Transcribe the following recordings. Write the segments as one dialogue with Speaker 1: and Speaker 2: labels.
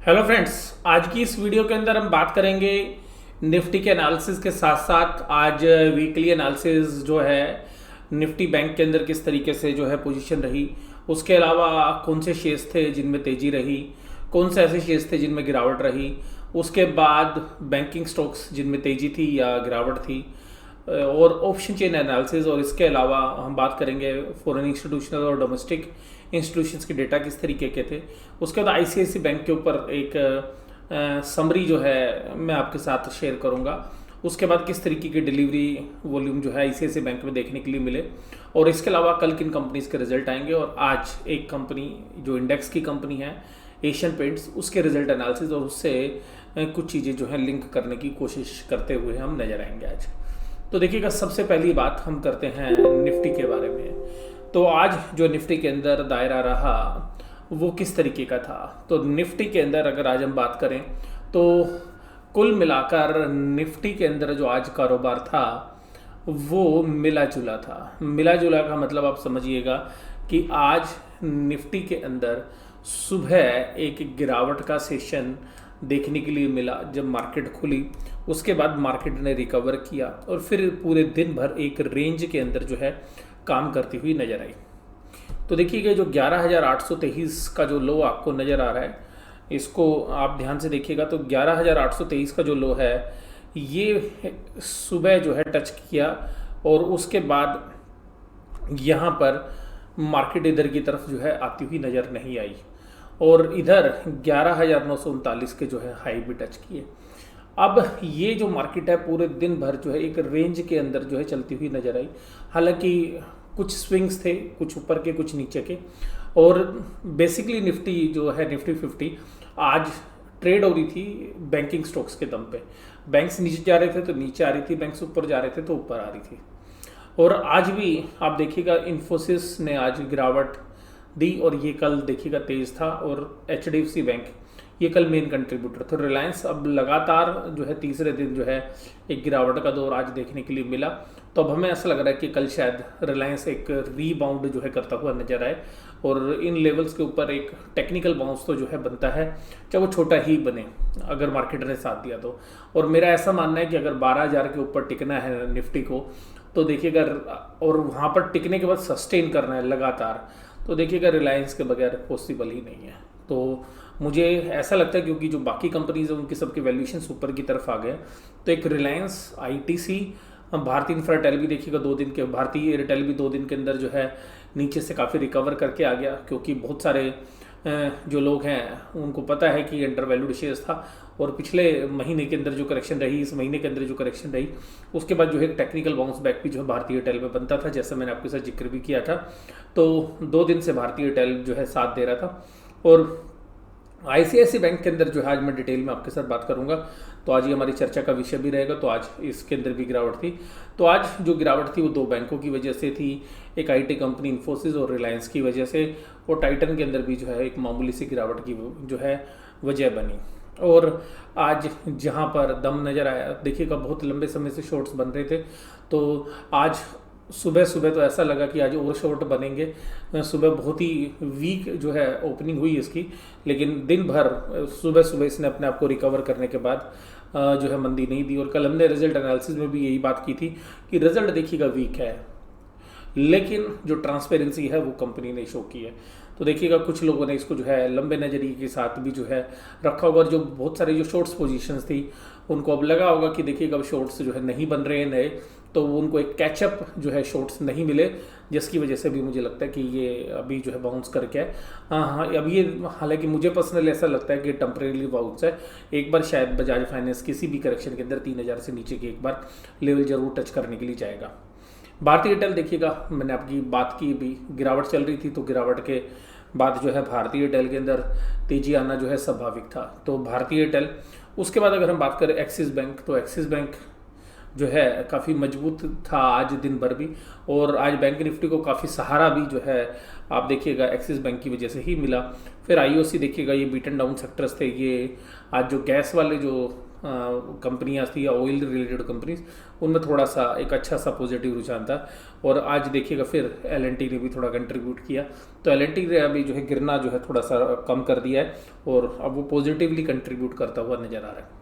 Speaker 1: Hello friends, आज की इस वीडियो के अंदर हम बात करेंगे निफ्टी के एनालिसिस के साथ साथ आज वीकली एनालिसिस जो है निफ्टी बैंक के अंदर किस तरीके से जो है पोजीशन रही। उसके अलावा कौन से शेयर्स थे जिनमें तेजी रही, कौन से ऐसे शेयर्स थे जिनमें गिरावट रही, उसके बाद बैंकिंग स्टॉक्स जिनमें तेजी थी या गिरावट थी, और ऑप्शन चेन एनालिसिस। और इसके अलावा हम बात करेंगे फॉरेन इंस्टीट्यूशनल और डोमेस्टिक इंस्टीट्यूशंस के डेटा किस तरीके के थे। उसके बाद आईसीआईसी बैंक के ऊपर एक समरी जो है मैं आपके साथ शेयर करूंगा। उसके बाद किस तरीके की डिलीवरी वॉल्यूम जो है आईसीआईसी बैंक में देखने के लिए मिले, और इसके अलावा कल किन कंपनीज के रिजल्ट आएंगे। और आज एक कंपनी जो इंडेक्स की कंपनी है एशियन पेंट्स, उसके रिजल्ट एनालिसिस और उससे कुछ चीज़ें जो है लिंक करने की कोशिश करते हुए हम नजर आएंगे आज। तो देखिएगा, सबसे पहली बात हम करते हैं निफ्टी के बारे में। तो आज जो निफ्टी के अंदर दायरा रहा वो किस तरीके का था। तो निफ्टी के अंदर अगर आज हम बात करें तो कुल मिलाकर निफ्टी के अंदर जो आज कारोबार था वो मिला जुला था। मिला जुला का मतलब आप समझिएगा कि आज निफ्टी के अंदर सुबह एक गिरावट का सेशन देखने के लिए मिला जब मार्केट खुली। उसके बाद मार्केट ने रिकवर किया और फिर पूरे दिन भर एक रेंज के अंदर जो है काम करती हुई नजर आई। तो देखिएगा, जो 11,823 का जो लो आपको नज़र आ रहा है, इसको आप ध्यान से देखिएगा। तो 11,823 का जो लो है ये सुबह जो है टच किया और उसके बाद यहाँ पर मार्केट इधर की तरफ जो है आती हुई नज़र नहीं आई, और इधर 11,939 के जो है हाई भी टच किए। अब ये जो मार्केट है पूरे दिन भर जो है एक रेंज के अंदर जो है चलती हुई नजर आई। हालांकि कुछ स्विंग्स थे, कुछ ऊपर के कुछ नीचे के, और बेसिकली निफ्टी जो है निफ्टी 50 आज ट्रेड हो रही थी बैंकिंग स्टॉक्स के दम पे। बैंक्स नीचे जा रहे थे तो नीचे आ रही थी, बैंक्स ऊपर जा रहे थे तो ऊपर आ रही थी। और आज भी आप देखिएगा इन्फोसिस ने आज गिरावट दी और ये कल देखिएगा तेज था, और एचडीएफसी बैंक ये कल मेन कंट्रीब्यूटर। तो रिलायंस अब लगातार जो है तीसरे दिन जो है एक गिरावट का दौर आज देखने के लिए मिला। तो अब हमें ऐसा लग रहा है कि कल शायद रिलायंस एक रीबाउंड जो है करता हुआ नजर आए, और इन लेवल्स के ऊपर एक टेक्निकल बाउंस तो जो है बनता है, चाहे वो छोटा ही बने अगर मार्केट ने साथ दिया तो। और मेरा ऐसा मानना है कि अगर 12,000 के ऊपर टिकना है निफ्टी को तो देखिएगा, और वहाँ पर टिकने के बाद सस्टेन करना है लगातार, तो देखिएगा रिलायंस के बगैर पॉसिबल ही नहीं है। तो मुझे ऐसा लगता है क्योंकि जो बाकी कंपनीज हैं उनकी सबके वैल्यूएशन ऊपर की तरफ आ गए। तो एक रिलायंस, आईटीसी, भारतीय इंफ्राटेल भी देखिएगा 2 दिन के, भारतीय एयरटेल भी 2 दिन के अंदर जो है नीचे से काफ़ी रिकवर करके आ गया, क्योंकि बहुत सारे जो लोग हैं उनको पता है कि अंडर वैल्यूड शेयर्स था, और पिछले महीने के अंदर जो करेक्शन रही, इस महीने के अंदर जो करेक्शन रही, उसके बाद जो है टेक्निकल बाउंस बैक भी जो है भारतीय एयरटेल में बनता था, जैसा मैंने आपके साथ जिक्र भी किया था। तो 2 दिन से भारतीय एयरटेल जो है साथ दे रहा था। और आईसीआईसी बैंक के अंदर जो है आज मैं डिटेल में आपके साथ बात करूंगा, तो आज ये हमारी चर्चा का विषय भी रहेगा। तो आज इसके अंदर भी गिरावट थी। तो आज जो गिरावट थी वो 2 बैंकों की वजह से थी, एक आईटी कंपनी इन्फोसिस और रिलायंस की वजह से, और टाइटन के अंदर भी जो है एक मामूली सी गिरावट की जो है वजह बनी। और आज जहाँ पर दम नज़र आया, देखिएगा बहुत लंबे समय से शॉर्ट्स बन रहे थे, तो आज सुबह सुबह तो ऐसा लगा कि आज और शॉर्ट बनेंगे। सुबह बहुत ही वीक जो है ओपनिंग हुई इसकी, लेकिन दिन भर सुबह सुबह इसने अपने आप को रिकवर करने के बाद जो है मंदी नहीं दी। और कल हमने रिजल्ट एनालिसिस में भी यही बात की थी कि रिजल्ट देखिएगा वीक है, लेकिन जो ट्रांसपेरेंसी है वो कंपनी ने शो की है। तो देखिएगा कुछ लोगों ने इसको जो है लंबे नज़रिए के साथ भी जो है रखा होगा, और जो बहुत सारी जो शॉर्ट्स पोजीशंस थी उनको अब लगा होगा कि देखिएगा अब शॉर्ट्स जो है नहीं बन रहे हैं नए, तो उनको एक कैचअप जो है शॉर्ट्स नहीं मिले, जिसकी वजह से भी मुझे लगता है कि ये अभी जो है बाउंस करके है। हाँ, अब ये हालांकि मुझे पर्सनली ऐसा लगता है कि टेम्परेरी बाउंस है। एक बार शायद बजाज फाइनेंस किसी भी करेक्शन के अंदर 3,000 से नीचे की एक बार लेवल जरूर टच करने के लिए जाएगा। भारतीय एयरटेल देखिएगा, मैंने आपकी बात की भी, गिरावट चल रही थी, तो गिरावट के बाद जो है भारतीय एयरटेल के अंदर तेजी आना जो है स्वाभाविक था। तो भारतीय एयरटेल, उसके बाद अगर हम बात करें एक्सिस बैंक, तो एक्सिस बैंक जो है काफ़ी मजबूत था आज दिन भर भी, और आज बैंक निफ्टी को काफ़ी सहारा भी जो है आप देखिएगा एक्सिस बैंक की वजह से ही मिला। फिर आईओसी देखिएगा, ये बीटन डाउन सेक्टर्स थे, ये आज जो गैस वाले जो कंपनियाँ थी या ऑयल रिलेटेड कंपनीज, उनमें थोड़ा सा एक अच्छा सा पॉजिटिव रुझान था। और आज देखिएगा फिर एल.एन.टी ने भी थोड़ा कंट्रीब्यूट किया, तो एल.एन.टी ने अभी जो है गिरना जो है थोड़ा सा कम कर दिया है और अब वो पॉजिटिवली कंट्रीब्यूट करता हुआ नज़र आ रहा है।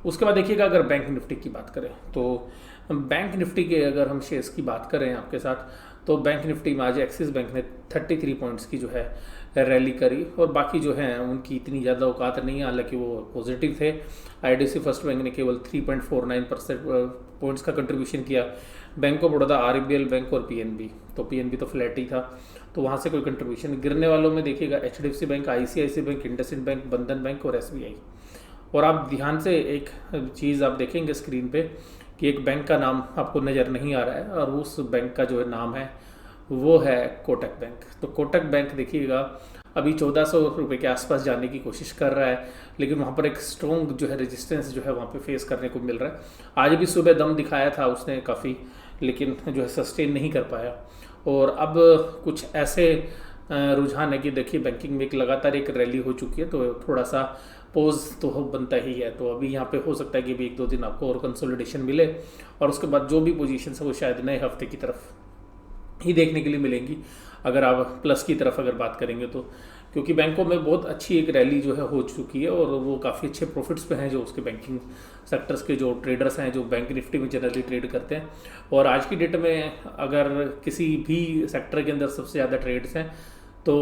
Speaker 1: उसके बाद देखिएगा अगर बैंक निफ्टी की बात करें तो बैंक निफ्टी के अगर हम शेयर्स की बात करें आपके साथ, तो बैंक निफ्टी में आज एक्सिस बैंक ने 33 पॉइंट्स की जो है रैली करी और बाकी जो हैं उनकी इतनी ज़्यादा औकात नहीं है, हालांकि वो पॉजिटिव थे। आईडीएफसी फर्स्ट बैंक ने केवल 3.49% पॉइंट्स का कंट्रीब्यूशन किया। Bank of Baroda, RBL bank और पीएनबी, तो पीएनबी तो फ्लैट ही था, तो वहाँ से कोई कंट्रीब्यूशन। गिरने वालों में देखिएगा HDFC bank, ICICI bank, IndusInd bank, Bandhan bank और एसबीआई। और आप ध्यान से एक चीज़ आप देखेंगे स्क्रीन पे कि एक बैंक का नाम आपको नज़र नहीं आ रहा है और उस बैंक का जो है नाम है वो है कोटक बैंक। तो कोटक बैंक देखिएगा अभी 1400 रुपये के आसपास जाने की कोशिश कर रहा है, लेकिन वहाँ पर एक स्ट्रॉन्ग जो है रेजिस्टेंस जो है वहाँ पे फेस करने को मिल रहा है। आज भी सुबह दम दिखाया था उसने काफ़ी, लेकिन जो है सस्टेन नहीं कर पाया। और अब कुछ ऐसे रुझान है कि देखिए बैंकिंग में एक लगातार एक रैली हो चुकी है, तो थोड़ा सा पोज तो बनता ही है। तो अभी यहाँ पे हो सकता है कि अभी 1-2 दिन आपको और कंसोलिडेशन मिले और उसके बाद जो भी पोजीशन है वो शायद नए हफ्ते की तरफ ही देखने के लिए मिलेंगी, अगर आप प्लस की तरफ अगर बात करेंगे तो। क्योंकि बैंकों में बहुत अच्छी एक रैली जो है हो चुकी है और वो काफ़ी अच्छे प्रॉफिट्स पे हैं जो उसके बैंकिंग सेक्टर्स के जो ट्रेडर्स हैं जो बैंक निफ्टी में जनरली ट्रेड करते हैं। और आज की डेट में अगर किसी भी सेक्टर के अंदर सबसे ज़्यादा ट्रेड्स हैं तो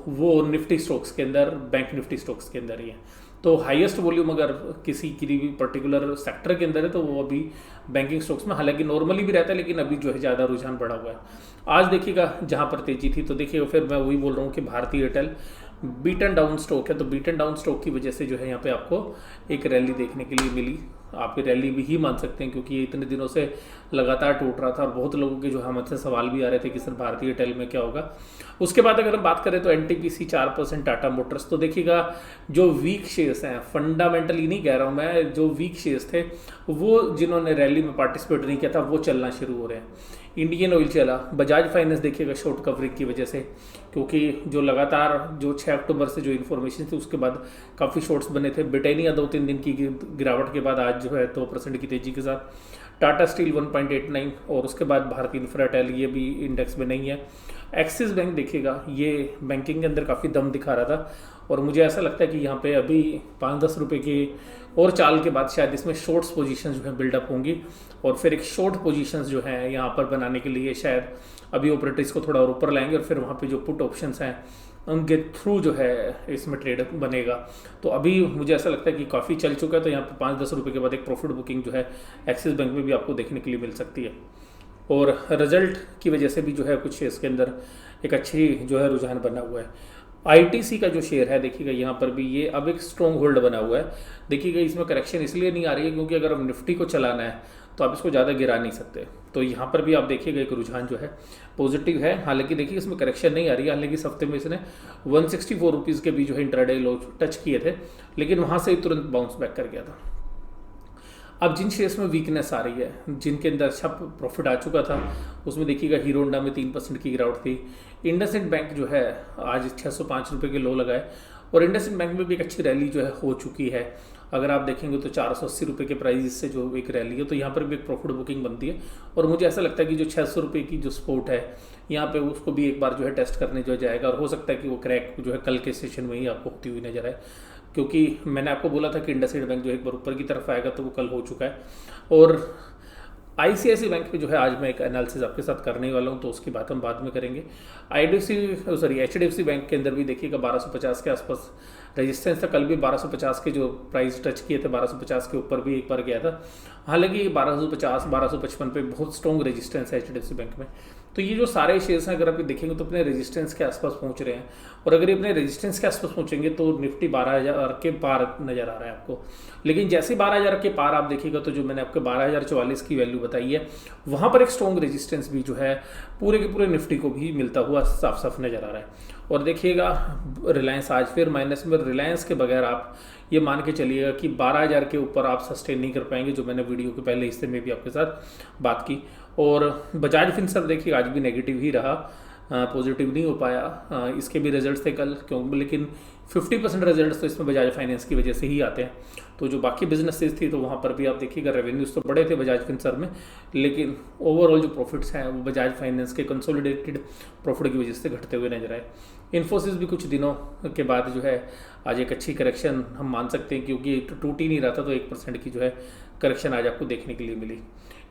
Speaker 1: वो निफ्टी स्टॉक्स के अंदर, बैंक निफ्टी स्टॉक्स के अंदर ही है। तो हाईएस्ट वॉल्यूम अगर किसी भी पर्टिकुलर सेक्टर के अंदर है तो वो अभी बैंकिंग स्टॉक्स में, हालांकि नॉर्मली भी रहता है लेकिन अभी जो है ज़्यादा रुझान बढ़ा हुआ है। आज देखिएगा जहाँ पर तेजी थी, तो देखिएगा फिर मैं वही बोल रहा हूँ कि भारतीय एयरटेल बीटन डाउन स्टॉक है, तो बीटन डाउन स्टॉक की वजह से जो है यहाँ पे आपको एक रैली देखने के लिए मिली। आप ये रैली भी ही मान सकते हैं क्योंकि ये इतने दिनों से लगातार टूट रहा था और बहुत लोगों के जो हमसे सवाल भी आ रहे थे कि सर भारतीय एयरटेल में क्या होगा। उसके बाद अगर हम बात करें तो एनटीपीसी 4%, टाटा मोटर्स, तो देखिएगा जो वीक शेयर्स हैं, फंडामेंटली नहीं कह रहा हूँ मैं, जो वीक शेयर्स थे वो जिन्होंने रैली में पार्टिसिपेट नहीं किया था वो चलना शुरू हो रहे हैं। इंडियन ऑयल चला, बजाज फाइनेंस देखिएगा शॉर्ट कवरिंग की वजह से, क्योंकि जो लगातार जो 6 अक्टूबर से जो इन्फॉर्मेशन थी उसके बाद काफ़ी शॉर्ट्स बने थे। ब्रिटानिया 2-3 दिन की गिरावट के बाद आज जो है 2% की तेजी के साथ। टाटा स्टील 1.89 और उसके बाद भारतीय इंफ्राटेल ये भी इंडेक्स में नहीं है। एक्सिस बैंक देखिएगा ये बैंकिंग के अंदर काफ़ी दम दिखा रहा था और मुझे ऐसा लगता है कि यहाँ पे अभी 5-10 रुपये की और चाल के बाद शायद इसमें शॉर्ट्स पोजीशंस जो है बिल्डअप होंगी और फिर एक शॉर्ट पोजीशंस जो है यहाँ पर बनाने के लिए शायद अभी ऑपरेटर्स को थोड़ा और ऊपर लाएंगे और फिर वहाँ पे जो पुट ऑप्शंस हैं उनके थ्रू जो है इसमें ट्रेड बनेगा। तो अभी मुझे ऐसा लगता है कि काफ़ी चल चुका है, तो यहाँ पे 5-10 रुपये के बाद एक प्रॉफिट बुकिंग जो है एक्सिस बैंक में भी आपको देखने के लिए मिल सकती है। और रिजल्ट की वजह से भी जो है कुछ इसके अंदर एक अच्छी जो है रुझान बना हुआ है। आईटीसी का जो शेयर है देखिएगा यहाँ पर भी ये अब एक स्ट्रॉन्ग होल्ड बना हुआ है। देखिएगा इसमें करेक्शन इसलिए नहीं आ रही है क्योंकि अगर हम निफ्टी को चलाना है तो आप इसको ज़्यादा गिरा नहीं सकते, तो यहाँ पर भी आप देखिएगा एक रुझान जो है पॉजिटिव है। हालांकि देखिए इसमें करेक्शन नहीं आ रही है, हालांकि इस हफ्ते में इसने 164 रुपीज़ के भी जो है इंट्राडे लो टच किए थे, लेकिन वहाँ से ही तुरंत बाउंस बैक कर गया था। अब जिन शेयर्स में वीकनेस आ रही है, जिनके अंदर अच्छा प्रॉफिट आ चुका था, उसमें देखिएगा हीरो होंडा में 3% की गिरावट थी। इंडसइंड बैंक जो है आज 605 रुपये के लो लगाए और इंडसइंड बैंक में भी एक अच्छी रैली जो है हो चुकी है। अगर आप देखेंगे तो 480 रुपये के प्राइस से जो एक रैली है, तो यहाँ पर भी एक प्रॉफिट बुकिंग बनती है और मुझे ऐसा लगता है कि जो 600 रुपये की जो सपोर्ट है यहाँ पे उसको भी एक बार जो है टेस्ट करने जो जाएगा और हो सकता है कि वो क्रैक जो है कल के सेशन में ही आपको होती हुई नजर आए, क्योंकि मैंने आपको बोला था कि इंडसइंड बैंक जो एक बार ऊपर की तरफ आएगा तो वो कल हो चुका है। और आईसीआईसी बैंक पे जो है आज मैं एक एनालिसिस आपके साथ करने वाला हूँ, तो उसकी बात हम बाद में करेंगे। एचडीएफसी बैंक के अंदर भी देखिएगा 1250 के आसपास रेजिस्टेंस था, कल भी 1250 के जो प्राइस टच किए थे 1250 के ऊपर भी एक बार गया था। हालांकि 1250-1255 पे बहुत स्ट्रॉन्ग रेजिस्टेंस है एचडीएफसी बैंक में। तो ये जो सारे शेयर्स हैं अगर आप देखेंगे तो अपने रेजिस्टेंस के आसपास पहुंच रहे हैं और अगर ये अपने रेजिस्टेंस के आसपास पहुंचेंगे तो निफ्टी 12,000 के पार नजर आ रहा है आपको। लेकिन जैसे 12,000 के पार आप देखिएगा तो जो मैंने आपको 12,044 की वैल्यू बताई है वहाँ पर एक स्ट्रॉन्ग रेजिस्टेंस भी जो है पूरे के पूरे निफ्टी को भी मिलता हुआ साफ साफ नजर आ रहा है। और देखिएगा रिलायंस आज फिर माइनस में। रिलायंस के बगैर आप ये मान के चलिएगा कि 12,000 के ऊपर आप सस्टेन नहीं कर पाएंगे, जो मैंने वीडियो के पहले हिस्से में भी आपके साथ बात की। और बजाज फिनसर्व देखिए आज भी नेगेटिव ही रहा, पॉजिटिव नहीं हो पाया। इसके भी रिजल्ट्स थे कल क्यों, लेकिन 50% रिजल्ट तो इसमें बजाज फाइनेंस की वजह से ही आते हैं। तो जो बाकी बिजनेसेस थी तो वहाँ पर भी आप देखिएगा रेवेन्यूज तो बड़े थे बजाज फिनसर्व में, लेकिन ओवरऑल जो प्रॉफिट्स हैं वो बजाज फाइनेंस के कंसोलिडेटेड प्रॉफिट की वजह से घटते हुए नजर आए। इन्फोसिस भी कुछ दिनों के बाद जो है आज एक अच्छी करेक्शन हम मान सकते हैं, क्योंकि टूट ही नहीं रहा था, तो 1% की जो है करेक्शन आज आपको देखने के लिए मिली।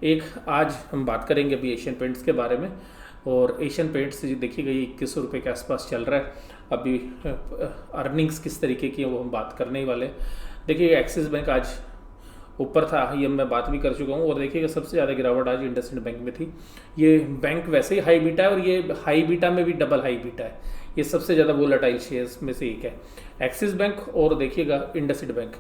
Speaker 1: एक आज हम बात करेंगे अभी एशियन पेंट्स के बारे में, और एशियन पेंट्स देखिएगा ये 2100 रुपये के आसपास चल रहा है। अभी अर्निंग्स किस तरीके की है वो हम बात करने ही वाले। देखिएगा एक्सिस बैंक आज ऊपर था, ये मैं बात भी कर चुका हूँ, और देखिएगा सबसे ज़्यादा गिरावट आज इंडसइंड बैंक में थी। ये बैंक वैसे ही हाई बीटा है, और ये हाई बीटा में भी डबल हाई बीटा है, ये सबसे ज़्यादा वोलेटाइल शेयर्स में से एक है एक्सिस बैंक और देखिएगा इंडसइंड बैंक।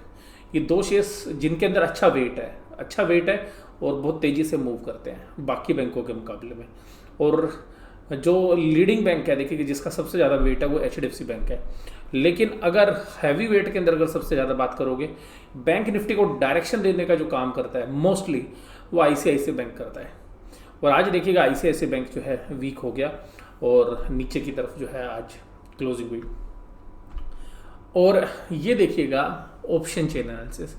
Speaker 1: ये दो शेयर्स जिनके अंदर अच्छा वेट है और बहुत तेज़ी से मूव करते हैं बाकी बैंकों के मुकाबले में। और जो लीडिंग बैंक है देखिए जिसका सबसे ज़्यादा वेट है वो HDFC बैंक है। लेकिन अगर हैवी वेट के अंदर अगर सबसे ज़्यादा बात करोगे, बैंक निफ्टी को डायरेक्शन देने का जो काम करता है मोस्टली वो ICICI बैंक करता है। और आज देखिएगा ICICI बैंक जो है वीक हो गया और नीचे की तरफ जो है आज क्लोजिंग हुई। और ये देखिएगा ऑप्शन चेन एनालिसिस,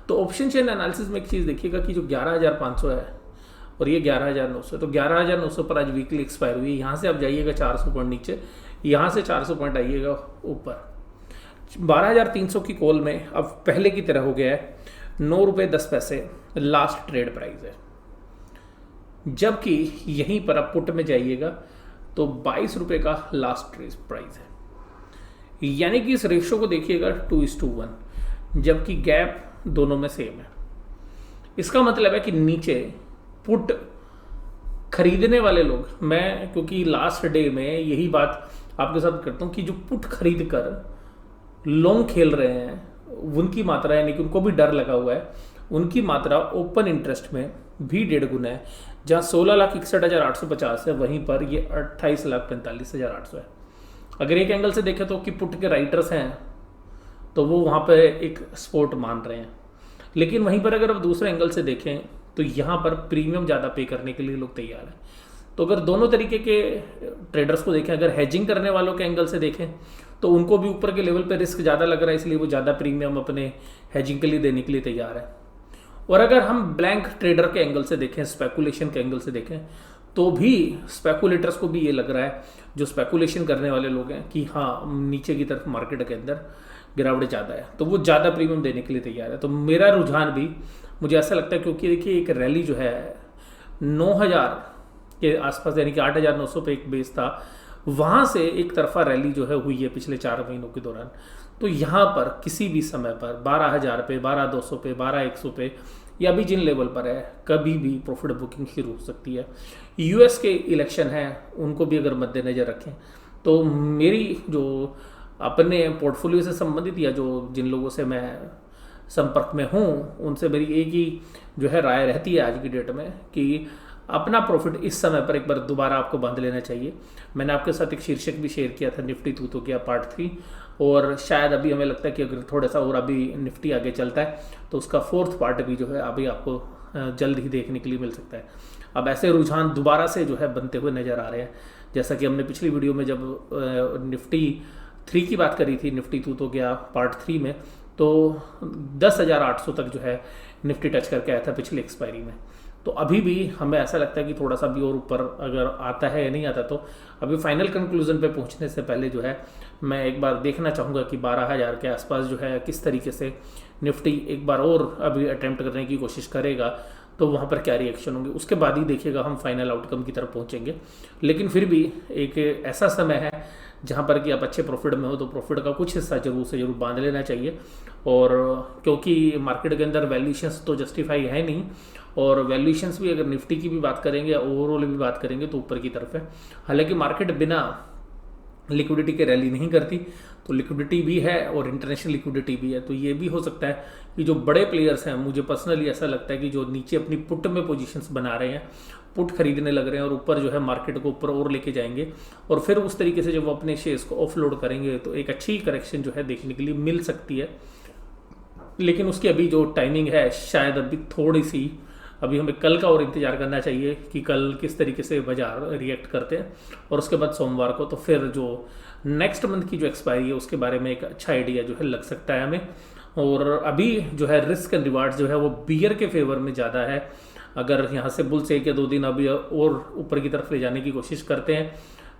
Speaker 1: तो ऑप्शन चेन एनालिसिस में एक चीज़ देखिएगा कि जो 11,500 है और ये 11,900, तो 11,900 पर आज वीकली एक्सपायर हुई। यहाँ से आप जाइएगा 400 पॉइंट नीचे, यहाँ से 400 पॉइंट आइएगा ऊपर। 12,300 की कॉल में अब पहले की तरह हो गया है 9 रुपये 10 पैसे लास्ट ट्रेड प्राइस है, जबकि यहीं पर आप पुट में जाइएगा तो 22 रुपये का लास्ट ट्रेड प्राइस है। यानी कि इस रेशो को देखिएगा 2:1, जबकि गैप दोनों में सेम है। इसका मतलब है कि नीचे पुट खरीदने वाले लोग, मैं क्योंकि लास्ट डे में यही बात आपके साथ करता हूं कि जो पुट खरीद कर लॉन्ग खेल रहे हैं उनकी मात्रा, यानी कि उनको भी डर लगा हुआ है, उनकी मात्रा ओपन इंटरेस्ट में भी 1.5 गुना है। जहां 16,61,850 है वहीं पर ये 28,45,800 है। अगर एक एंगल से देखें तो कि पुट के राइटर्स हैं तो वो वहाँ पे एक स्पोर्ट मान रहे हैं, लेकिन वहीं पर अगर आप दूसरे एंगल से देखें तो यहाँ पर प्रीमियम ज़्यादा पे करने के लिए लोग तैयार हैं। तो अगर दोनों तरीके के ट्रेडर्स को देखें, अगर हेजिंग करने वालों के एंगल से देखें तो उनको भी ऊपर के लेवल पे रिस्क ज़्यादा लग रहा है, इसलिए वो ज़्यादा प्रीमियम अपने हेजिंग के लिए देने के लिए तैयार है। और अगर हम ब्लैंक ट्रेडर के एंगल से देखें, स्पेकुलेशन के एंगल से देखें, तो भी स्पेकुलेटर्स को भी ये लग रहा है, जो स्पेकुलेशन करने वाले लोग हैं, कि हाँ नीचे की तरफ मार्केट के अंदर गिरावट ज़्यादा है, तो वो ज़्यादा प्रीमियम देने के लिए तैयार है। तो मेरा रुझान भी मुझे ऐसा लगता है, क्योंकि देखिए एक रैली जो है 9,000 के आसपास, यानी कि 8,900 पे एक बेस था, वहाँ से एक तरफा रैली जो है हुई है पिछले 4 महीनों के दौरान। तो यहाँ पर किसी भी समय पर 12,000 पे, 12,200 पे, 12,100 पे, या भी जिन लेवल पर है, कभी भी प्रॉफिट बुकिंग शुरू हो सकती है। US के इलेक्शन हैं, उनको भी अगर मद्देनजर रखें तो मेरी जो अपने पोर्टफोलियो से संबंधित या जो जिन लोगों से मैं संपर्क में हूँ उनसे मेरी एक ही जो है राय रहती है आज की डेट में कि अपना प्रॉफिट इस समय पर एक बार दोबारा आपको बांध लेना चाहिए। मैंने आपके साथ एक शीर्षक भी शेयर किया था, निफ्टी तू तो क्या पार्ट 3, और शायद अभी हमें लगता है कि अगर थोड़ा सा और अभी निफ्टी आगे चलता है तो उसका 4th पार्ट भी जो है अभी आपको जल्द ही देखने के लिए मिल सकता है। अब ऐसे रुझान दोबारा से जो है बनते हुए नज़र आ रहे हैं, जैसा कि हमने पिछली वीडियो में जब निफ्टी 3 की बात करी थी, निफ्टी तू तो गया पार्ट 3 में, तो 10,800 तक जो है निफ्टी टच करके आया था पिछली एक्सपायरी में। तो अभी भी हमें ऐसा लगता है कि थोड़ा सा भी और ऊपर अगर आता है या नहीं आता, तो अभी फाइनल कंक्लूजन पे पहुंचने से पहले जो है मैं एक बार देखना चाहूँगा कि 12,000 के आसपास जो है किस तरीके से निफ्टी एक बार और अभी अटेम्प्ट करने की कोशिश करेगा, तो वहाँ पर क्या रिएक्शन होंगे, उसके बाद ही देखिएगा हम फाइनल आउटकम की तरफ पहुँचेंगे। लेकिन फिर भी एक ऐसा समय है जहाँ पर कि आप अच्छे प्रॉफिट में हो, तो प्रॉफिट का कुछ हिस्सा जरूर से जरूर बांध लेना चाहिए। और क्योंकि मार्केट के अंदर वैल्यूएशंस तो जस्टिफाई है नहीं, और वैल्यूएशंस भी अगर निफ्टी की भी बात करेंगे या ओवरऑल भी बात करेंगे तो ऊपर की तरफ है। हालांकि मार्केट बिना लिक्विडिटी के रैली नहीं करती, तो लिक्विडिटी भी है और इंटरनेशनल लिक्विडिटी भी है। तो ये भी हो सकता है कि जो बड़े प्लेयर्स हैं, मुझे पर्सनली ऐसा लगता है कि जो नीचे अपनी पुट में पोजीशंस बना रहे हैं, पुट खरीदने लग रहे हैं और ऊपर जो है मार्केट को ऊपर और लेके जाएंगे, और फिर उस तरीके से जब वो अपने शेयर्स को ऑफलोड करेंगे तो एक अच्छी करेक्शन जो है देखने के लिए मिल सकती है। लेकिन उसकी अभी जो टाइमिंग है शायद अभी थोड़ी सी अभी हमें कल का और इंतजार करना चाहिए कि कल किस तरीके से बाजार रिएक्ट करते हैं, और उसके बाद सोमवार को तो फिर जो नेक्स्ट मंथ की जो एक्सपायरी है उसके बारे में एक अच्छा आइडिया जो है लग सकता है हमें। और अभी जो है रिस्क एंड रिवार्ड जो है वो बियर के फेवर में ज़्यादा है। अगर यहाँ से बुल्स 1 या 2 दिन अभी और ऊपर की तरफ ले जाने की कोशिश करते हैं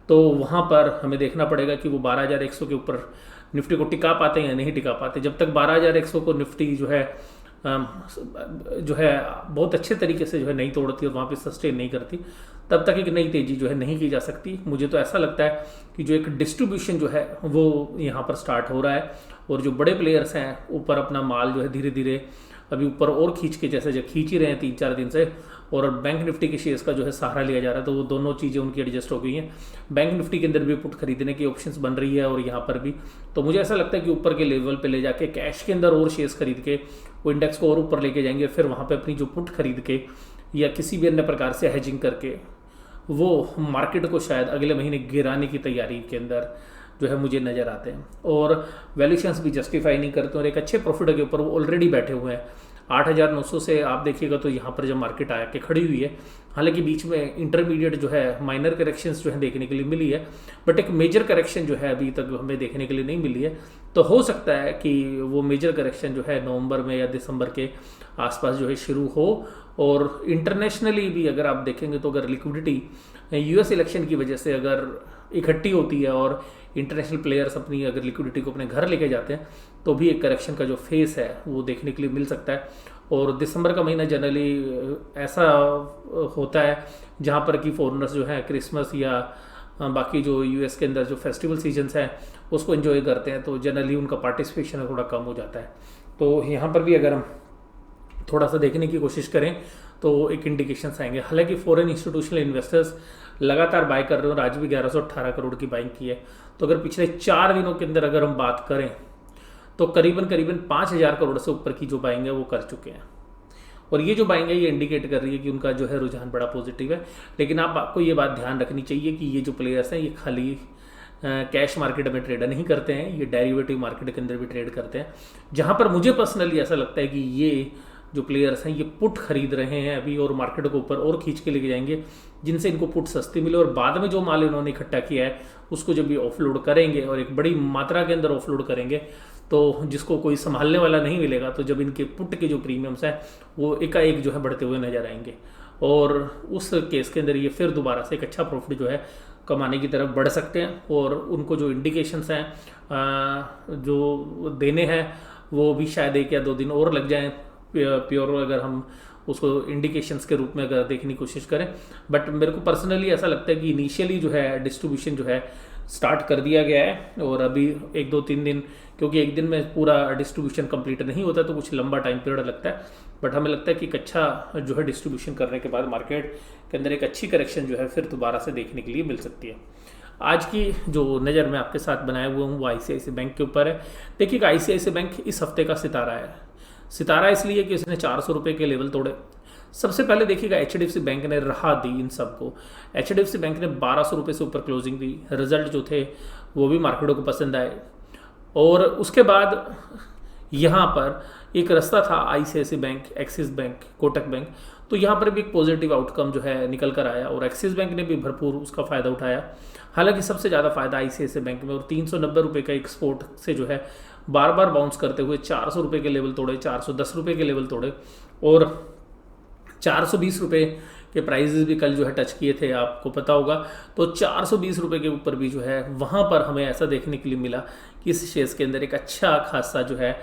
Speaker 1: तो वहाँ पर हमें देखना पड़ेगा कि वो 12,100 के ऊपर निफ्टी को टिका पाते हैं या नहीं टिका पाते। जब तक 12,100 को निफ्टी जो है बहुत अच्छे तरीके से जो है नहीं तोड़ती और वहाँ पे सस्टेन नहीं करती, तब तक एक नई तेजी जो है नहीं की जा सकती। मुझे तो ऐसा लगता है कि जो एक डिस्ट्रीब्यूशन जो है वो यहाँ पर स्टार्ट हो रहा है, और जो बड़े प्लेयर्स हैं ऊपर अपना माल जो है धीरे धीरे अभी ऊपर और खींच के, जैसे जो खींच ही रहे हैं 3-4 दिन से, और बैंक निफ्टी के शेयर्स का जो है सहारा लिया जा रहा है, तो वो दोनों चीज़ें उनकी एडजस्ट हो गई हैं। बैंक निफ्टी के अंदर भी पुट खरीदने की ऑप्शंस बन रही है और यहाँ पर भी। तो मुझे ऐसा लगता है कि ऊपर के लेवल पे ले जाके कैश के अंदर और शेयर्स खरीद के वो इंडेक्स को और ऊपर लेके जाएंगे, फिर वहाँ पे अपनी जो पुट खरीद के या किसी भी अन्य प्रकार से हेजिंग करके वो मार्केट को शायद अगले महीने गिराने की तैयारी के अंदर जो है मुझे नज़र आते हैं। और वैल्यूशंस भी जस्टिफाई नहीं करते और एक अच्छे प्रॉफिट के ऊपर वो ऑलरेडी बैठे हुए हैं। 8,900 से आप देखिएगा तो यहाँ पर जब मार्केट आया के खड़ी हुई है, हालांकि बीच में इंटरमीडिएट जो है माइनर करेक्शंस जो है देखने के लिए मिली है, बट एक मेजर करेक्शन जो है अभी तक हमें देखने के लिए नहीं मिली है। तो हो सकता है कि वो मेजर करेक्शन जो है नवंबर में या दिसंबर के आसपास जो है शुरू हो। और इंटरनेशनली भी अगर आप देखेंगे तो अगर लिक्विडिटी यूएस इलेक्शन की वजह से अगर इकट्ठी होती है और इंटरनेशनल प्लेयर्स अपनी अगर लिक्विडिटी को अपने घर लेके जाते हैं, तो भी एक करेक्शन का जो फेस है वो देखने के लिए मिल सकता है। और दिसंबर का महीना जनरली ऐसा होता है जहाँ पर कि फॉरेनर्स जो है क्रिसमस या बाकी जो यूएस के अंदर जो फेस्टिवल सीजन्स हैं उसको एंजॉय करते हैं, तो जनरली उनका पार्टिसिपेशन थोड़ा कम हो जाता है। तो यहाँ पर भी अगर हम थोड़ा सा देखने की कोशिश करें तो एक इंडिकेशंस आएंगे। हालांकि फॉरेन इंस्टीट्यूशनल इन्वेस्टर्स लगातार बाय कर रहे हैं और आज भी 1118 करोड़ की बाइंग की है। तो अगर पिछले 4 दिनों के अंदर अगर हम बात करें तो करीबन 5,000 करोड़ से ऊपर की जो बाइंग है वो कर चुके हैं। और ये जो बाइंग है ये इंडिकेट कर रही है कि उनका जो है रुझान बड़ा पॉजिटिव है। लेकिन आपको ये बात ध्यान रखनी चाहिए कि ये जो प्लेयर्स हैं ये खाली कैश मार्केट में ट्रेड नहीं करते हैं, ये डेरिवेटिव मार्केट के अंदर भी ट्रेड करते हैं। जहाँ पर मुझे पर्सनली ऐसा लगता है कि ये जो प्लेयर्स हैं ये पुट खरीद रहे हैं अभी और मार्केट को ऊपर और खींच के लेके जाएंगे, जिनसे इनको पुट सस्ती मिले, और बाद में जो माल इन्होंने इकट्ठा किया है उसको जब ये ऑफलोड करेंगे और एक बड़ी मात्रा के अंदर ऑफलोड करेंगे तो जिसको कोई संभालने वाला नहीं मिलेगा, तो जब इनके पुट के जो प्रीमियम्स हैं वो एकाएक जो है बढ़ते हुए नजर आएंगे, और उस केस के अंदर ये फिर दोबारा से एक अच्छा प्रॉफिट जो है कमाने की तरफ बढ़ सकते हैं। और उनको जो इंडिकेशंस हैं जो देने हैं वो भी शायद 1 या 2 दिन और लग जाएं प्योर अगर हम उसको इंडिकेशंस के रूप में अगर देखने की कोशिश करें। बट मेरे को पर्सनली ऐसा लगता है कि इनिशियली जो है डिस्ट्रीब्यूशन जो है स्टार्ट कर दिया गया है, और अभी 1-2-3 दिन, क्योंकि एक दिन में पूरा डिस्ट्रीब्यूशन कंप्लीट नहीं होता तो कुछ लंबा टाइम पीरियड लगता है, बट हमें लगता है कि एक अच्छा जो है डिस्ट्रीब्यूशन करने के बाद मार्केट के अंदर एक अच्छी करेक्शन जो है फिर दोबारा से देखने के लिए मिल सकती है। आज की जो नज़र मैं आपके साथ बनाए हुए हूँ वो ICICI बैंक के ऊपर है। देखिएगा ICICI बैंक इस हफ्ते का सितारा है। सितारा इसलिए कि उसने 400 रुपये के लेवल तोड़े। सबसे पहले देखिएगा HDFC बैंक ने राह दी इन सबको। HDFC बैंक ने 1200 रुपये से ऊपर क्लोजिंग दी। रिजल्ट जो थे वो भी मार्केटों को पसंद आए, और उसके बाद यहाँ पर एक रास्ता था ICICI bank, axis bank, Kotak bank, तो यहाँ पर भी एक पॉजिटिव आउटकम जो है निकल कर आया और एक्सिस बैंक ने भी भरपूर उसका फ़ायदा उठाया। हालांकि सबसे ज़्यादा फायदा ICICI बैंक में, और 390 रुपये का एक्सपोर्ट से जो है बार बार बाउंस करते हुए 400 रुपये के लेवल तोड़े, 410 रुपये के लेवल तोड़े, और 420 रुपये के प्राइजेस भी कल जो है टच किए थे, आपको पता होगा। तो 420 रुपये के ऊपर भी जो है वहाँ पर हमें ऐसा देखने के लिए मिला कि इस शेयर्स के अंदर एक अच्छा खासा जो है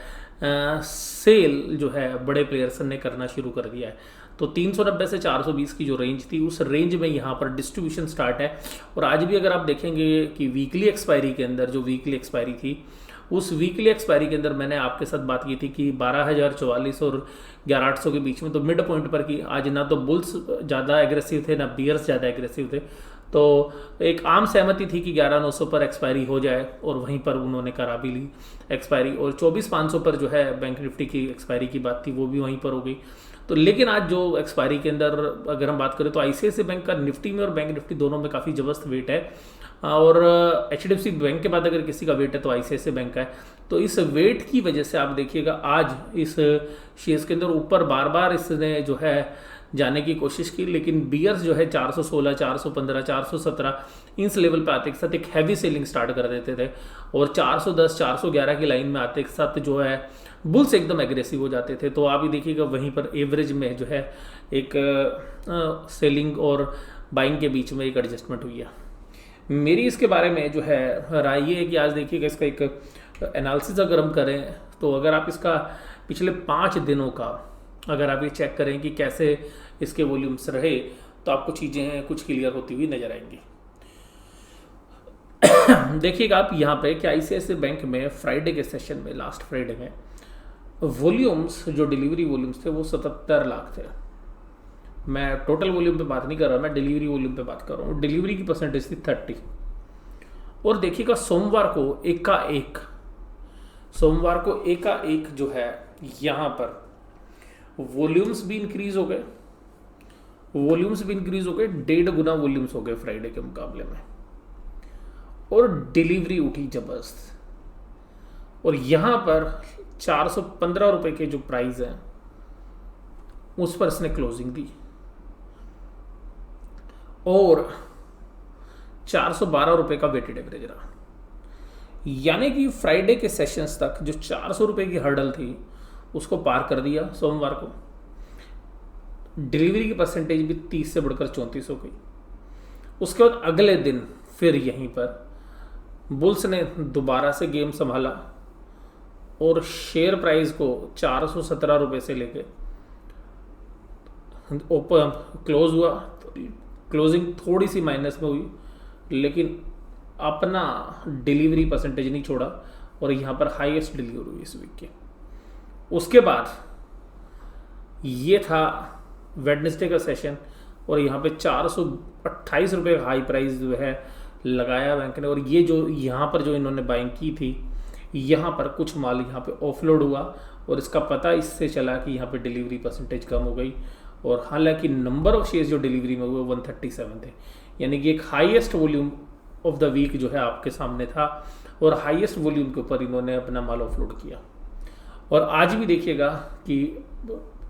Speaker 1: सेल जो है बड़े प्लेयर्स ने करना शुरू कर दिया है। तो 390 से 420 की जो रेंज थी उस रेंज में यहाँ पर डिस्ट्रीब्यूशन स्टार्ट है। और आज भी अगर आप देखेंगे कि वीकली एक्सपायरी के अंदर, जो वीकली एक्सपायरी थी उस वीकली एक्सपायरी के अंदर मैंने आपके साथ बात की थी कि 12,044 और 11,800 के बीच में, तो मिड पॉइंट पर कि आज ना तो बुल्स ज़्यादा एग्रेसिव थे ना बियर्स ज़्यादा एग्रेसिव थे, तो एक आम सहमति थी कि 11,900 पर एक्सपायरी हो जाए, और वहीं पर उन्होंने करा भी ली एक्सपायरी। और 24,500 पर जो है बैंक निफ्टी की एक्सपायरी की बात थी वो भी वहीं पर हो गई। तो लेकिन आज जो एक्सपायरी के अंदर अगर हम बात करें तो ICICI बैंक का निफ्टी में और बैंक निफ्टी दोनों में काफ़ी ज़बरदस्त वेट है, और HDFC बैंक के बाद अगर किसी का वेट है तो ICICI बैंक का है। तो इस वेट की वजह से आप देखिएगा आज इस शेयर्स के अंदर ऊपर बार बार इसने जो है जाने की कोशिश की, लेकिन बियर्स जो है 416, 415, 417 इस लेवल पे आते के साथ एक हैवी सेलिंग स्टार्ट कर देते थे, और 410, 411 की लाइन में आते के साथ जो है बुल्स एकदम एग्रेसिव हो जाते थे। तो आप ही देखिएगा वहीं पर एवरेज में जो है एक सेलिंग और बाइंग के बीच में एक एडजस्टमेंट हुई है। मेरी इसके बारे में जो है राय ये है कि आज देखिएगा इसका एक एनालिसिस अगर हम करें, तो अगर आप इसका पिछले 5 दिनों का अगर आप ये चेक करें कि कैसे इसके वॉल्यूम्स रहे, तो आपको चीज़ें कुछ क्लियर होती हुई नजर आएंगी। देखिएगा आप यहाँ पे कि आईसीआईसीआई बैंक में फ्राइडे के सेशन में, लास्ट फ्राइडे में वॉल्यूम्स जो डिलीवरी वॉल्यूम्स थे वो 77 लाख थे। मैं टोटल वॉल्यूम पे बात नहीं कर रहा, मैं डिलीवरी वॉल्यूम पे बात कर रहा हूँ। डिलीवरी की परसेंटेज थी 30। और देखिएगा सोमवार को एकाएक जो है यहाँ पर वॉल्यूम्स भी इंक्रीज हो गए, 1.5 गुना वॉल्यूम्स हो गए फ्राइडे के मुकाबले में, और डिलीवरी उठी जबरदस्त। और यहाँ पर 415 रुपए के जो प्राइस है उस पर इसने क्लोजिंग दी, और 412 रुपए का वेटेड एवरेज रहा। यानी कि फ्राइडे के सेशंस तक जो 400 रुपए की हर्डल थी उसको पार कर दिया सोमवार को। डिलीवरी की परसेंटेज भी 30 से बढ़कर 34 हो गई। उसके बाद अगले दिन फिर यहीं पर बुल्स ने दोबारा से गेम संभाला, और शेयर प्राइस को 417 रुपए से लेके ओपन क्लोज हुआ। क्लोजिंग थोड़ी सी माइनस में हुई, लेकिन अपना डिलीवरी परसेंटेज नहीं छोड़ा, और यहाँ पर हाईएस्ट डिलीवरी हुई इस वीक की। उसके बाद ये था वेडनेसडे का सेशन, और यहाँ पे 428 रुपये का हाई प्राइस जो है लगाया बैंक ने। और ये जो यहाँ पर जो इन्होंने बाइंग की थी, यहाँ पर कुछ माल यहाँ पे ऑफलोड हुआ, और इसका पता इससे चला कि यहाँ पे डिलीवरी परसेंटेज कम हो गई। और हालांकि नंबर ऑफ शेयर्स जो डिलीवरी में हुए 137 थे, यानी कि एक highest volume of the week जो है आपके सामने था, और हाईएस्ट वॉल्यूम के ऊपर इन्होंने अपना माल ऑफलोड किया। और आज भी देखिएगा कि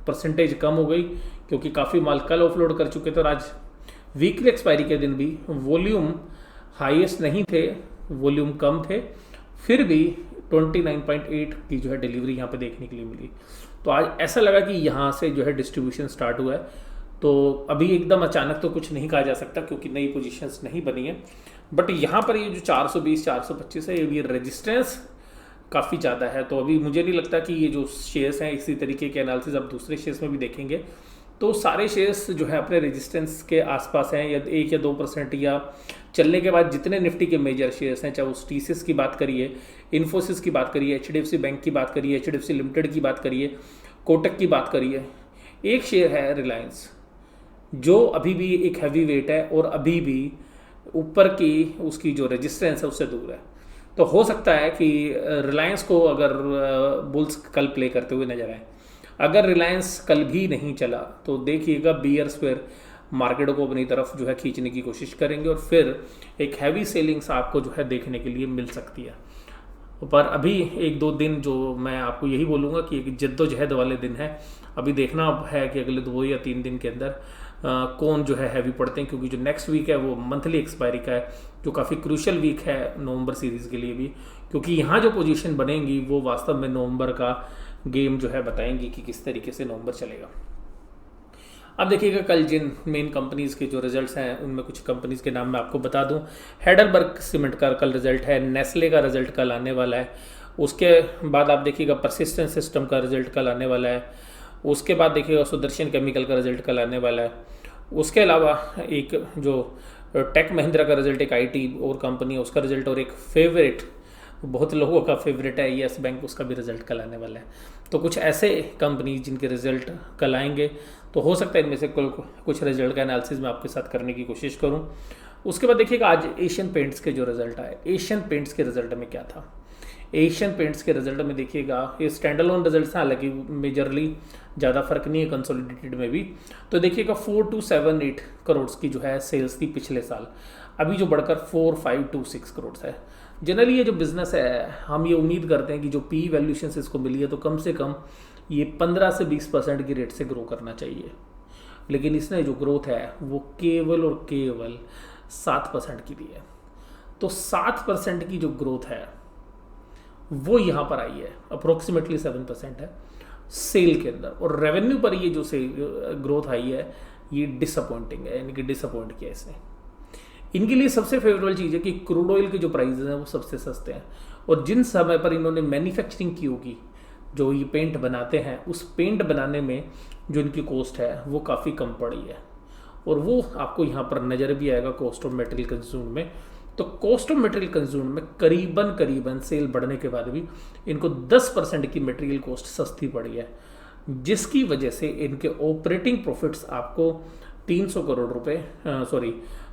Speaker 1: परसेंटेज कम हो गई, क्योंकि काफ़ी माल कल ऑफलोड कर चुके थे, और आज वीकली एक्सपायरी के दिन भी वॉल्यूम हाईएस्ट नहीं थे, वॉल्यूम कम थे, फिर भी 29.8 की जो है डिलीवरी यहाँ पे देखने के लिए मिली। तो आज ऐसा लगा कि यहाँ से जो है डिस्ट्रीब्यूशन स्टार्ट हुआ है। तो अभी एकदम अचानक तो कुछ नहीं कहा जा सकता, क्योंकि नई पोजीशंस नहीं बनी है, बट यहाँ पर ये जो 420, 425 है, ये रेजिस्टेंस काफ़ी ज़्यादा है। तो अभी मुझे नहीं लगता कि ये जो शेयर्स हैं, इसी तरीके के एनालिसिस आप दूसरे शेयर्स में भी देखेंगे, तो सारे शेयर्स जो है अपने रेजिस्टेंस के आसपास हैं, या 1 या 2% या चलने के बाद जितने निफ्टी के मेजर शेयर्स हैं, चाहे उस टीसीएस की बात करिए, इन्फोसिस की बात करिए, एचडीएफसी बैंक की बात करिए, एचडीएफसी लिमिटेड की बात करिए, कोटक की बात करिए, एक शेयर है रिलायंस जो अभी भी एक हैवी वेट है, और अभी भी ऊपर की उसकी जो रेजिस्टेंस है उससे दूर है। तो हो सकता है कि रिलायंस को अगर बुल्स कल प्ले करते हुए नजर आए। अगर रिलायंस कल भी नहीं चला, तो देखिएगा बियर्स फिर मार्केट को अपनी तरफ जो है खींचने की कोशिश करेंगे, और फिर एक हैवी सेलिंग्स आपको जो है देखने के लिए मिल सकती है। पर अभी 1-2 दिन जो मैं आपको यही बोलूँगा कि एक जद्दोजहद वाले दिन है। अभी देखना है कि अगले 2 या 3 दिन के अंदर कौन जो है हैवी पड़ते हैं, क्योंकि जो नेक्स्ट वीक है वो मंथली एक्सपायरी का है, जो काफ़ी क्रूशियल वीक है नवंबर सीरीज़ के लिए भी, क्योंकि यहाँ जो पोजीशन बनेंगी वो वास्तव में नवंबर का गेम जो है बताएंगी कि किस तरीके से नवंबर चलेगा। अब देखिएगा कल जिन मेन कंपनीज़ के जो रिजल्ट्स हैं, उनमें कुछ कंपनीज़ के नाम मैं आपको बता दूं। हेडलबर्ग सीमेंट का कल रिजल्ट है, नेस्ले का रिजल्ट कल आने वाला है, उसके बाद आप देखिएगा परसिस्टेंट सिस्टम का रिजल्ट कल आने वाला है, उसके बाद देखिएगा सुदर्शन केमिकल का रिजल्ट कल आने वाला है। उसके अलावा एक जो टेक महिंद्रा का रिजल्ट, एक आईटी और कंपनी है, उसका रिजल्ट, और एक फेवरेट, बहुत लोगों का फेवरेट है येस बैंक, उसका भी रिजल्ट कल आने वाला है। तो कुछ ऐसे कंपनी जिनके रिजल्ट कल आएंगे, तो हो सकता है इनमें से कुछ रिजल्ट का एनालिसिस मैं आपके साथ करने की कोशिश करूं। उसके बाद देखिएगा आज एशियन पेंट्स के जो रिजल्ट आए, एशियन पेंट्स के रिजल्ट में क्या था। एशियन पेंट्स के रिजल्ट में देखिएगा ये स्टैंड अलोन रिजल्ट हैं, हालांकि मेजरली ज़्यादा फर्क नहीं है कंसोलिडेटेड में भी। तो देखिएगा 4278 करोड़ की जो है सेल्स थी पिछले साल, अभी जो बढ़कर 4526 करोड़ है। जनरली ये जो बिजनेस है, हम ये उम्मीद करते हैं कि जो पी वैल्यूएशन इसको मिली है, तो कम से कम ये 15 से 20% की रेट से ग्रो करना चाहिए। लेकिन इसने जो ग्रोथ है वो केवल और केवल 7% की दी है। तो 7% की जो ग्रोथ है वो यहाँ पर आई है, अप्रोक्सीमेटली 7% है सेल के अंदर, और रेवेन्यू पर ये जो ग्रोथ आई है ये डिसअपॉइंटिंग है, यानी कि डिसअपॉइंट किया इसने। इनके लिए सबसे फेवरेबल चीज़ है कि क्रूड ऑयल के जो प्राइसेस हैं वो सबसे सस्ते हैं, और जिन समय पर इन्होंने मैन्युफैक्चरिंग की होगी, जो ये पेंट बनाते हैं, उस पेंट बनाने में जो इनकी कॉस्ट है वो काफ़ी कम पड़ी है, और वो आपको यहाँ पर नज़र भी आएगा कॉस्ट ऑफ मटेरियल कंज्यूम में। तो कॉस्ट ऑफ मटेरियल कंज्यूम में करीबन सेल बढ़ने के बाद भी इनको 10% की मटेरियल कॉस्ट सस्ती पड़ी है, जिसकी वजह से इनके ऑपरेटिंग प्रॉफिट्स आपको 300 करोड़ रुपए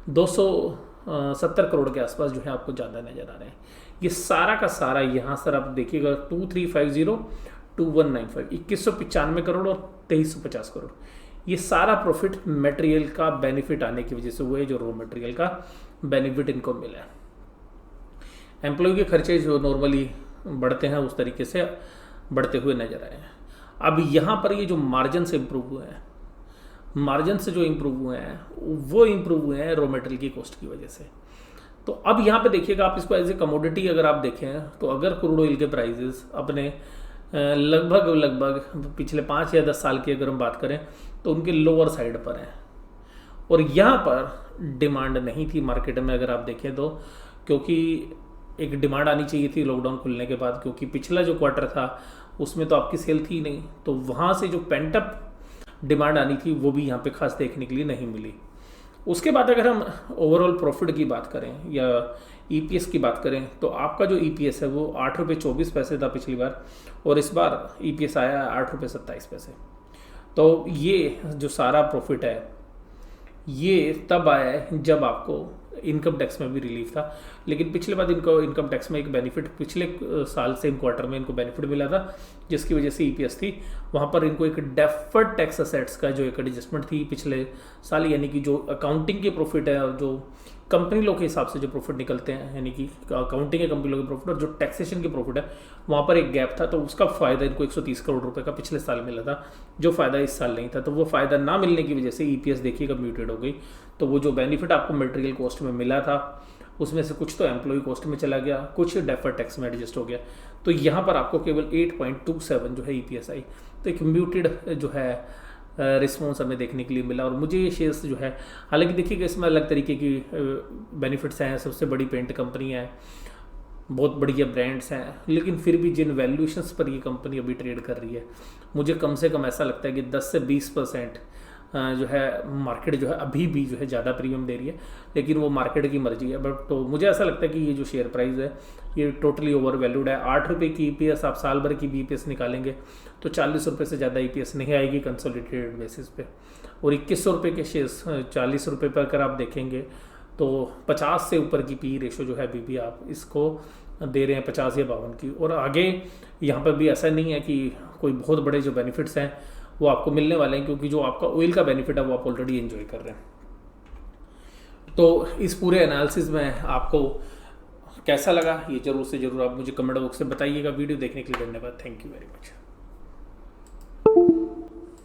Speaker 1: 270 करोड़ के आसपास जो है आपको ज़्यादा नज़र आ रहे हैं। ये सारा का सारा यहाँ सर आप देखिएगा 2350 2195 2195 करोड़ और 2350 करोड़, ये सारा प्रॉफिट मटेरियल का बेनिफिट आने की वजह से हुआ है, जो रॉ मटेरियल का बेनिफिट इनको मिला है। एम्प्लॉय के खर्चे जो नॉर्मली बढ़ते हैं उस तरीके से बढ़ते हुए नजर आए हैं। अब यहाँ पर ये जो मार्जिन से इम्प्रूव हुए हैं, मार्जिन से जो इम्प्रूव हुए हैं वो इम्प्रूव हुए हैं रॉ मटेरियल की कॉस्ट की वजह से। तो अब यहाँ पे देखिएगा आप इसको एज ए कमोडिटी अगर आप देखें तो अगर क्रूड ऑयल के प्राइसेस अपने लगभग पिछले 5 या 10 साल की अगर हम बात करें तो उनके लोअर साइड पर हैं, और यहाँ पर डिमांड नहीं थी मार्केट में अगर आप देखें तो, क्योंकि एक डिमांड आनी चाहिए थी लॉकडाउन खुलने के बाद, क्योंकि पिछला जो क्वार्टर था उसमें तो आपकी सेल थी नहीं, तो वहाँ से जो पेंटअप डिमांड आनी थी वो भी यहाँ पे खास देखने के लिए नहीं मिली। उसके बाद अगर हम ओवरऑल प्रॉफिट की बात करें या ईपीएस की बात करें तो आपका जो ईपीएस है वो 8 रुपये 24 पैसे था पिछली बार, और इस बार ईपीएस आया 8 रुपये 27 पैसे। तो ये जो सारा प्रॉफिट है ये तब आया है जब आपको इनकम टैक्स में भी रिलीफ था, लेकिन पिछले बार इनको इनकम टैक्स में एक बेनिफिट पिछले साल सेम क्वार्टर में इनको बेनिफिट मिला था, जिसकी वजह से ईपीएस थी वहाँ पर इनको एक डेफर्ड टैक्स असेट्स का जो एक एडजस्टमेंट थी पिछले साल, यानी कि जो अकाउंटिंग के प्रॉफिट है और जो कंपनी लोग के हिसाब से जो प्रॉफिट निकलते हैं, यानी कि अकाउंटिंग के कंपनी लोग के प्रॉफिट और जो टैक्सेशन के प्रॉफिट है वहाँ पर एक गैप था, तो उसका फ़ायदा इनको 130 करोड़ रुपए का पिछले साल मिला था, जो फ़ायदा इस साल नहीं था। तो वो फ़ायदा ना मिलने की वजह से ईपीएस देखिएगा म्यूटेड हो गई। तो वो जो बेनिफिट आपको मटेरियल कॉस्ट में मिला था उसमें से कुछ तो एम्प्लॉय कॉस्ट में चला गया, कुछ डेफर्ड टैक्स में एडजस्ट हो गया, तो यहाँ पर आपको केवल 8.27 जो है ईपीएस आई। तो एक म्यूटेड जो है रिस्पॉन्स हमें देखने के लिए मिला, और मुझे ये शेयर्स जो है, हालांकि देखिएगा इसमें अलग तरीके की बेनिफिट्स हैं, सबसे बड़ी पेंट कंपनी है, बहुत बढ़िया ब्रांड्स हैं, लेकिन फिर भी जिन वैल्यूएशंस पर ये कंपनी अभी ट्रेड कर रही है, मुझे कम से कम ऐसा लगता है कि 10 से 20% जो है मार्केट जो है अभी भी जो है ज़्यादा प्रीमियम दे रही है, लेकिन वो मार्केट की मर्जी है। बट तो मुझे ऐसा लगता है कि ये जो शेयर प्राइस है ये टोटली ओवर वैल्यूड है। 8 रुपये की ईपीएस आप साल भर की भी ईपीएस निकालेंगे तो 40 रुपये से ज़्यादा ईपीएस नहीं आएगी कंसोलिडेटेड बेसिस पे, और 2100 रुपये के शेयर्स 40 रुपये पर अगर आप देखेंगे तो 50 से ऊपर की पी रेशो जो है अभी भी आप इसको दे रहे हैं 50 या 52 की, और आगे यहाँ पर भी ऐसा नहीं है कि कोई बहुत बड़े जो बेनिफिट्स हैं वो आपको मिलने वाले हैं, क्योंकि जो आपका ऑयल का बेनिफिट है वो आप ऑलरेडी एंजॉय कर रहे हैं। तो इस पूरे एनालिसिस में आपको कैसा लगा ये जरूर से जरूर आप मुझे कमेंट बॉक्स में बताइएगा। वीडियो देखने के लिए धन्यवाद। Thank you very much.